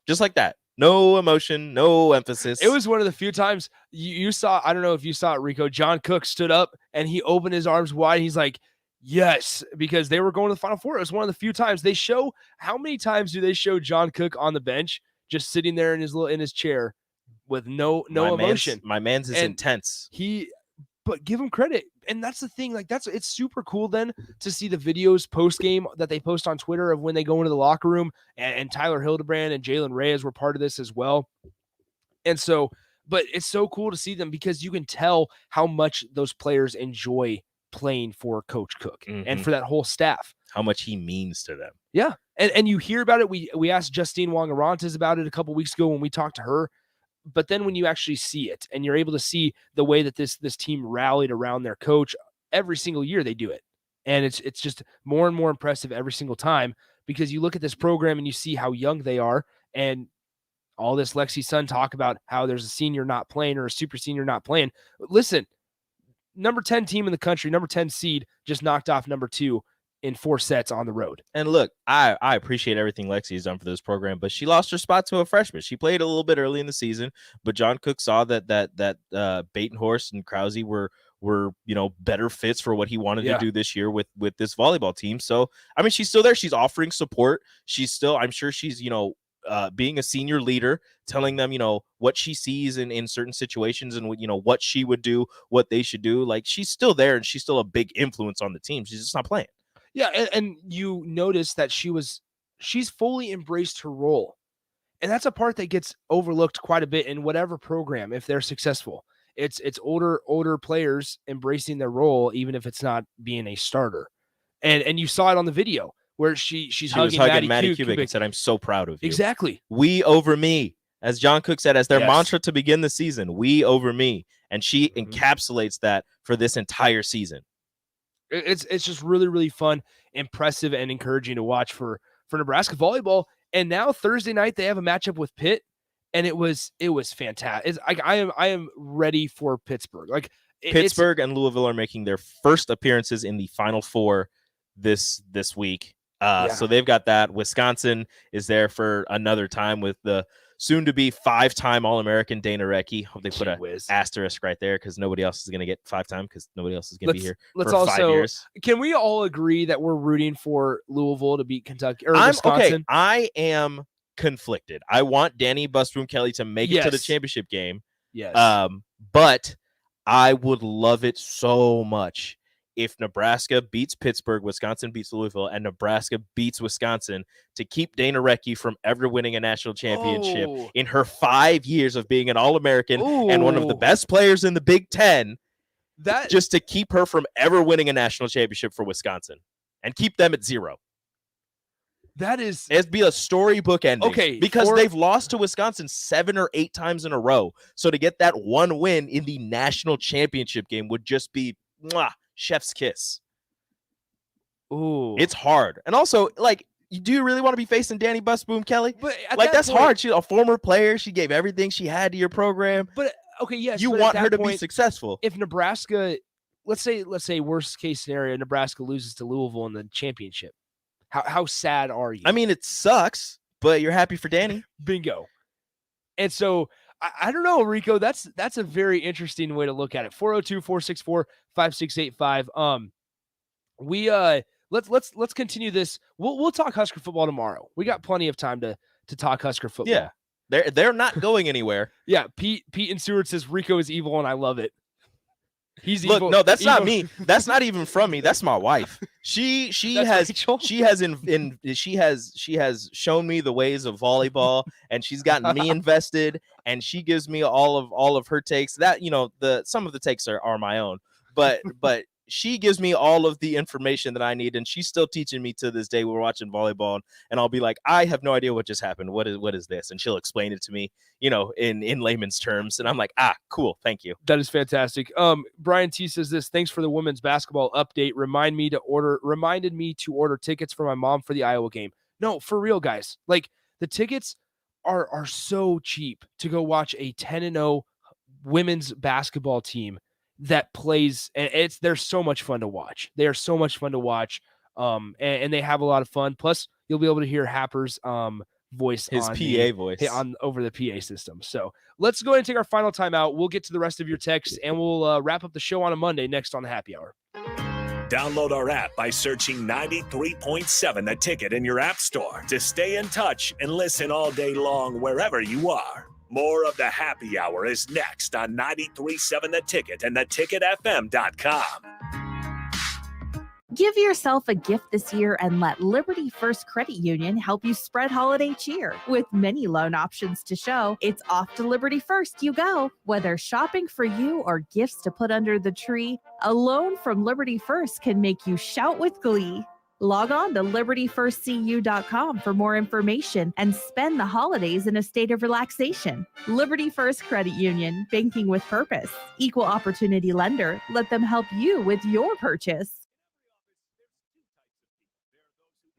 Just like that. No emotion, no emphasis. It was one of the few times you saw, I don't know if you saw it, Rico, John Cook stood up and he opened his arms wide. He's like, yes, because they were going to the Final Four. It was one of the few times they show. How many times do they show John Cook on the bench, just sitting there in his chair with no emotion? My man's is intense. But give him credit. And that's the thing. Like, it's super cool then to see the videos post game that they post on Twitter of when they go into the locker room, and Tyler Hildebrand and Jalen Reyes were part of this as well. And so, but it's so cool to see them because you can tell how much those players enjoy playing for Coach Cook and for that whole staff. How much he means to them. Yeah. And you hear about it. We asked Justine Wong-Arantes about it a couple weeks ago when we talked to her. But then when you actually see it and you're able to see the way that this team rallied around their coach, every single year they do it. And it's just more and more impressive every single time because you look at this program and you see how young they are, and all this Lexi Sun talk about how there's a senior not playing or a super senior not playing. Listen, number 10 team in the country, number 10 seed, just knocked off number 2 in 4 sets on the road. And look, I appreciate everything Lexi has done for this program, but she lost her spot to a freshman. She played a little bit early in the season, but John Cook saw that Batenhorst and Krause were better fits for what he wanted to do this year with this volleyball team. So I mean, she's still there. She's offering support. She's still, I'm sure she's being a senior leader, telling them what she sees in certain situations and what she would do, what they should do. Like, she's still there and she's still a big influence on the team. She's just not playing. Yeah, and you notice that she's fully embraced her role. And that's a part that gets overlooked quite a bit in whatever program if they're successful. It's older players embracing their role, even if it's not being a starter. And you saw it on the video where she was hugging Maddie Kubik and said, "I'm so proud of you." Exactly. We over me. As John Cook said, as their mantra to begin the season, we over me. And she encapsulates that for this entire season. It's just really, really fun, impressive, and encouraging to watch for Nebraska volleyball. And now Thursday night they have a matchup with Pitt, and it was fantastic. I am ready for Pittsburgh. Like, Pittsburgh and Louisville are making their first appearances in the Final Four this week. So they've got that. Wisconsin is there for another time with the soon-to-be 5-time All-American Dana Recchi. Hope they put an asterisk right there because nobody else is going to get 5-time because nobody else is going to be here for 5 years. Can we all agree that we're rooting for Louisville to beat Kentucky or Wisconsin? Okay, I am conflicted. I want Danny Busboom Kelly to make it to the championship game. Yes. But I would love it so much if Nebraska beats Pittsburgh, Wisconsin beats Louisville, and Nebraska beats Wisconsin to keep Dana Recchi from ever winning a national championship in her 5 years of being an All-American and one of the best players in the Big Ten, just to keep her from ever winning a national championship for Wisconsin and keep them at 0. It'd be a storybook ending. Okay. Because they've lost to Wisconsin 7 or 8 times in a row. So to get that one win in the national championship game would just be chef's kiss. Ooh. It's hard. And also, like, do you really want to be facing Danny Busboom Kelly? But that's hard. She's a former player. She gave everything she had to your program. But okay, yes. You want her to be successful. If Nebraska, let's say worst case scenario, Nebraska loses to Louisville in the championship. How sad are you? I mean, it sucks, but you're happy for Danny. Bingo. And so I don't know, Rico. That's a very interesting way to look at it. 402-464-5685. Let's continue this. We'll talk Husker football tomorrow. We got plenty of time to talk Husker football. Yeah, they're not going anywhere. Yeah, Pete and Seward says Rico is evil, and I love it. He's Look, evil. no, that's evil. not me. That's not even from me. That's my wife. She has shown me the ways of volleyball, and she's gotten me invested, and she gives me all of her takes. That some of the takes are my own, but she gives me all of the information that I need, and she's still teaching me to this day. We're watching volleyball, and I'll be like, I have no idea what just happened. What is this? And she'll explain it to me, in layman's terms. And I'm like, cool. Thank you. That is fantastic. Brian T says this, thanks for the women's basketball update. Reminded me to order tickets for my mom for the Iowa game. No, for real, guys. Like, the tickets are so cheap to go watch a 10-0 women's basketball team that plays, and they're so much fun to watch. They are so much fun to watch, and they have a lot of fun. Plus, you'll be able to hear Happer's voice, his PA voice over the PA system. So let's go ahead and take our final timeout. We'll get to the rest of your texts, and we'll wrap up the show on a Monday next on the Happy Hour. Download our app by searching 93.7 The Ticket in your app store to stay in touch and listen all day long wherever you are. More of the Happy Hour is next on 93.7 The Ticket and theticketfm.com. Give yourself a gift this year and let Liberty First Credit Union help you spread holiday cheer. With many loan options to show, it's off to Liberty First you go. Whether shopping for you or gifts to put under the tree, a loan from Liberty First can make you shout with glee. Log on to libertyfirstcu.com for more information and spend the holidays in a state of relaxation. Liberty First Credit Union, banking with purpose. Equal opportunity lender. Let them help you with your purchase.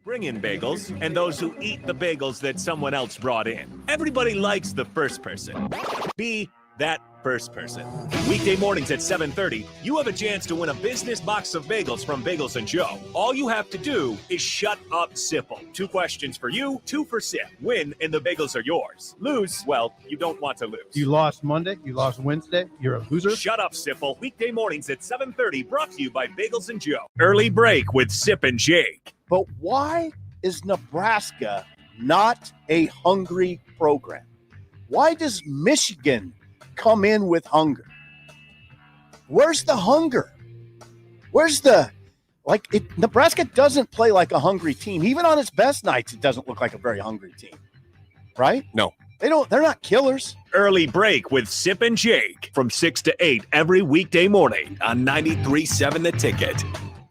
Bring in bagels and those who eat the bagels that someone else brought in. Everybody likes the first person. Be that first person. Weekday mornings at 7:30, you have a chance to win a business box of bagels from Bagels & Joe. All you have to do is shut up, Sipple. 2 questions for you, 2 for Sip. Win, and the bagels are yours. Lose, well, you don't want to lose. You lost Monday, you lost Wednesday, you're a loser. Shut up, Sipple. Weekday mornings at 7:30, brought to you by Bagels & Joe. Early break with Sip and Jake. But why is Nebraska not a hungry program? Why does Michigan come in with hunger? Where's the hunger? Nebraska doesn't play like a hungry team. Even on its best nights, it doesn't look like a very hungry team. Right? No. They're not killers. Early break with Sip and Jake from 6 to 8 every weekday morning on 93.7 The Ticket.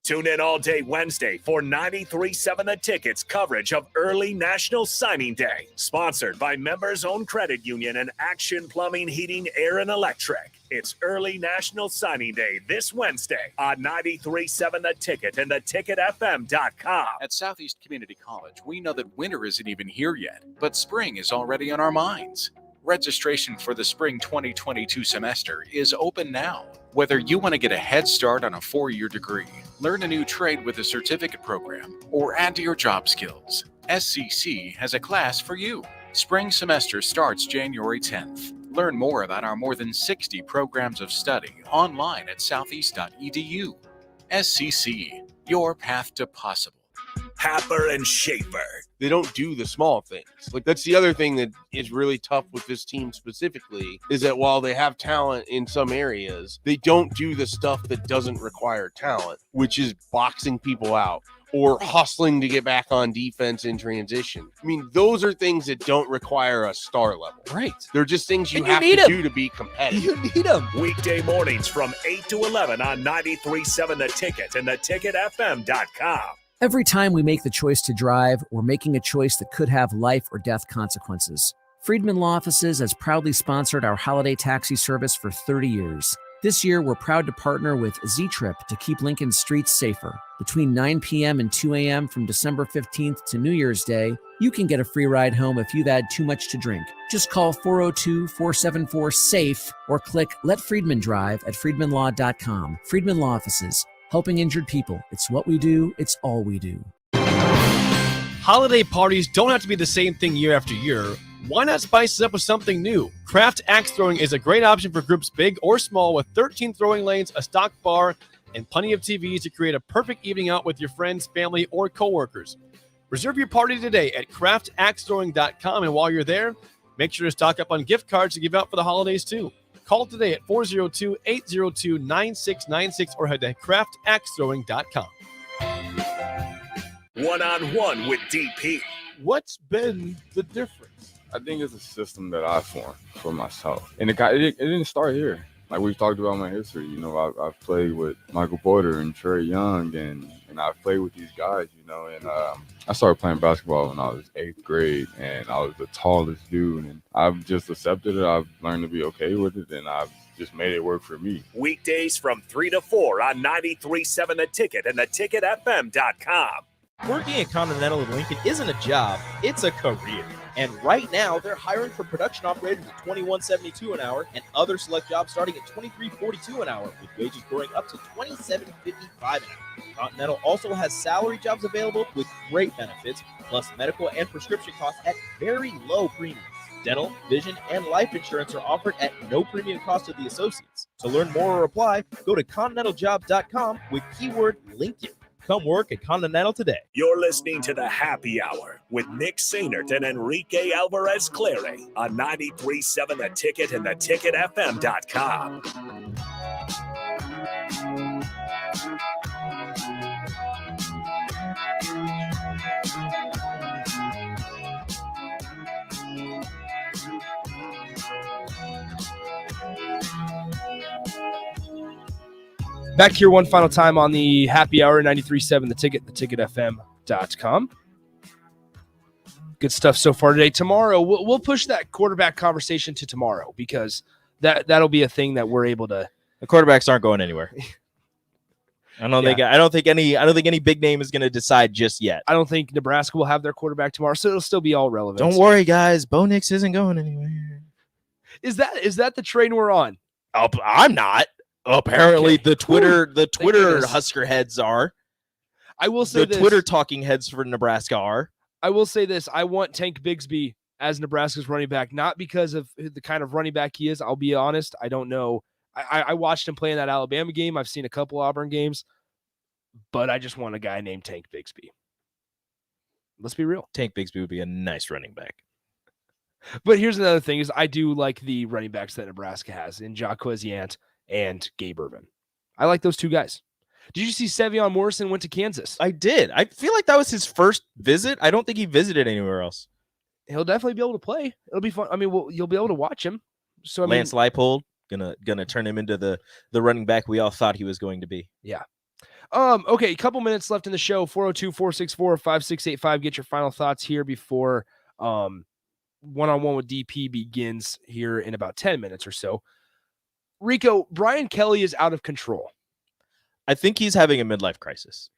Tune in all day Wednesday for 93.7 The Ticket's coverage of early National Signing Day. Sponsored by Members Own Credit Union and Action Plumbing, Heating, Air, and Electric. It's early National Signing Day this Wednesday on 93.7 The Ticket and theticketfm.com. At Southeast Community College, we know that winter isn't even here yet, but spring is already on our minds. Registration for the spring 2022 semester is open now. Whether you want to get a head start on a 4-year degree, learn a new trade with a certificate program, or add to your job skills, SCC has a class for you. Spring semester starts January 10th. Learn more about our more than 60 programs of study online at southeast.edu. SCC, your path to possible. Happer and Schaefer. They don't do the small things. Like, that's the other thing that is really tough with this team specifically, is that while they have talent in some areas, they don't do the stuff that doesn't require talent, which is boxing people out or hustling to get back on defense in transition. I mean, those are things that don't require a star level. Right. They're just things you have to do to be competitive. You need them. Weekday mornings from 8 to 11 on 93.7 The Ticket and theticketfm.com. Every time we make the choice to drive, we're making a choice that could have life or death consequences. Friedman Law Offices has proudly sponsored our holiday taxi service for 30 years. This year, we're proud to partner with Z-Trip to keep Lincoln's streets safer. Between 9 p.m. and 2 a.m. from December 15th to New Year's Day, you can get a free ride home if you've had too much to drink. Just call 402-474-SAFE or click Let Friedman Drive at friedmanlaw.com. Friedman Law Offices. Helping injured people. It's what we do. It's all we do. Holiday parties don't have to be the same thing year after year. Why not spice it up with something new? Craft Axe Throwing is a great option for groups big or small with 13 throwing lanes, a stock bar, and plenty of TVs to create a perfect evening out with your friends, family, or coworkers. Reserve your party today at craftaxethrowing.com, and while you're there, make sure to stock up on gift cards to give out for the holidays too. Call today at 402-802-9696 or head to craftaxethrowing.com. One-on-one with DP. What's been the difference? I think it's a system that I formed for myself. And it didn't start here. like we've talked about my history, you know, I've played with Michael Porter and Trey Young, and I've played with these guys, you know, and I started playing basketball when I was 8th grade, and I was the tallest dude, and I've just accepted it. I've learned to be okay with it, and I've just made it work for me. Weekdays from 3 to 4 on 93.7 The Ticket and theticketfm.com. Working at Continental in Lincoln isn't a job, it's a career. And right now, they're hiring for production operators at $21.72 an hour and other select jobs starting at $23.42 an hour, with wages growing up to $27.55 an hour. Continental also has salary jobs available with great benefits, plus medical and prescription costs at very low premiums. Dental, vision, and life insurance are offered at no premium cost to the associates. To learn more or apply, go to continentaljob.com with keyword Lincoln. Come work at Continental today. You're listening to the Happy Hour with Nick Sainert and Enrique Alvarez Clary on 93.7 The Ticket and theticketfm.com. Back here one final time on the Happy Hour, 93.7 The Ticket, theticketfm.com. Good stuff so far today. Tomorrow, we'll push that quarterback conversation to tomorrow, because that'll be a thing that we're able to. The quarterbacks aren't going anywhere. I don't think any big name is going to decide just yet. I don't think Nebraska will have their quarterback tomorrow, so it'll still be all relevant. Don't worry, guys. Bo Nix isn't going anywhere. Is that the train we're on? Oh, I'm not. Apparently, Okay. the Twitter Husker heads are. I will say the Twitter talking heads for Nebraska are. I will say this. I want Tank Bigsby as Nebraska's running back, not because of the kind of running back he is. I'll be honest. I don't know. I watched him play in that Alabama game. I've seen a couple Auburn games, but I just want a guy named Tank Bigsby. Let's be real. Tank Bigsby would be a nice running back. But here's another thing is I do like the running backs that Nebraska has in Jacquez Yant and Gabe Irvin. I like those two guys. Did you see Sevion Morrison went to Kansas? I did. I feel like that was his first visit. I don't think he visited anywhere else. He'll definitely be able to play. It'll be fun. I mean, you'll be able to watch him. So Lance Leipold gonna turn him into the running back we all thought he was going to be. Yeah. Okay, a couple minutes left in the show. 402-464-5685. Get your final thoughts here before one-on-one with DP begins here in about 10 minutes or so. Rico, Brian Kelly is out of control. I think he's having a midlife crisis.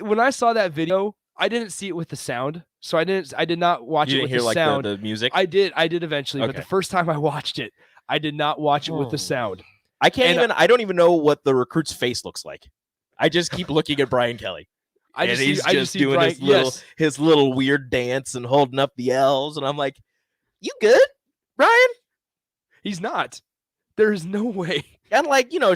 When I saw that video, I didn't see it with the sound, so I did not watch it with the sound. The music? I did eventually, but the first time I watched it, I did not watch it with the sound. I don't even know what the recruit's face looks like. I just keep looking at Brian Kelly. He's just doing Brian, his little weird dance and holding up the L's, and I'm like, "You good, Brian?" He's not. There is no way. And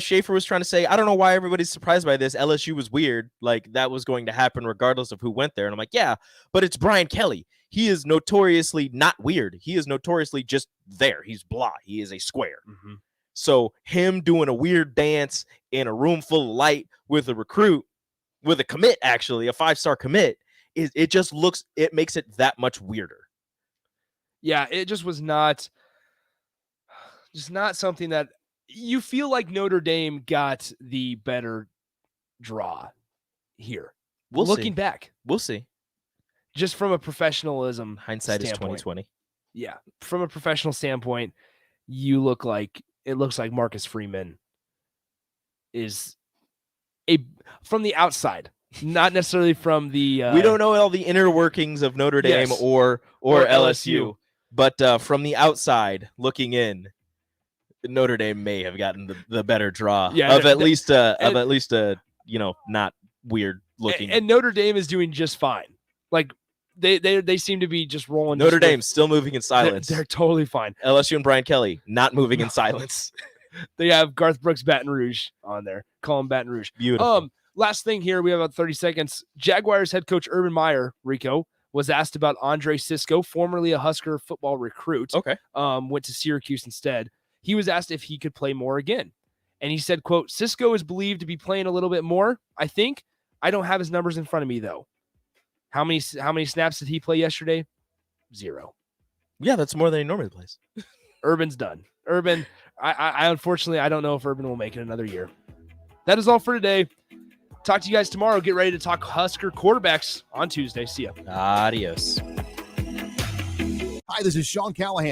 Schaefer was trying to say, I don't know why everybody's surprised by this. LSU was weird. Like, that was going to happen regardless of who went there. And I'm like, yeah, but it's Brian Kelly. He is notoriously not weird. He is notoriously just there. He's blah. He is a square. Mm-hmm. So him doing a weird dance in a room full of light with a recruit, with a commit, actually, a 5-star commit, it makes it that much weirder. Yeah, it just was not something that you feel like Notre Dame got the better draw here. Looking back. We'll see. Just from a professionalism hindsight standpoint. Is 2020. Yeah. From a professional standpoint, it looks like Marcus Freeman is from the outside, not necessarily from the we don't know all the inner workings of Notre Dame or LSU, but from the outside looking in, Notre Dame may have gotten the better draw of at least a not weird looking. And Notre Dame is doing just fine. Like they seem to be just rolling. Notre Dame's still moving in silence. They're totally fine. LSU and Brian Kelly not moving in silence. They have Garth Brooks Baton Rouge on there. Call him Baton Rouge. Beautiful. Last thing here, we have about 30 seconds. Jaguars head coach Urban Meyer, Rico, was asked about Andre Cisco, formerly a Husker football recruit. Okay. Went to Syracuse instead. He was asked if he could play more again. And he said, quote, Cisco is believed to be playing a little bit more, I think. I don't have his numbers in front of me, though. How many snaps did he play yesterday? 0. Yeah, that's more than he normally plays. Urban's done. Urban, I unfortunately, I don't know if Urban will make it another year. That is all for today. Talk to you guys tomorrow. Get ready to talk Husker quarterbacks on Tuesday. See ya. Adios. Hi, this is Sean Callahan.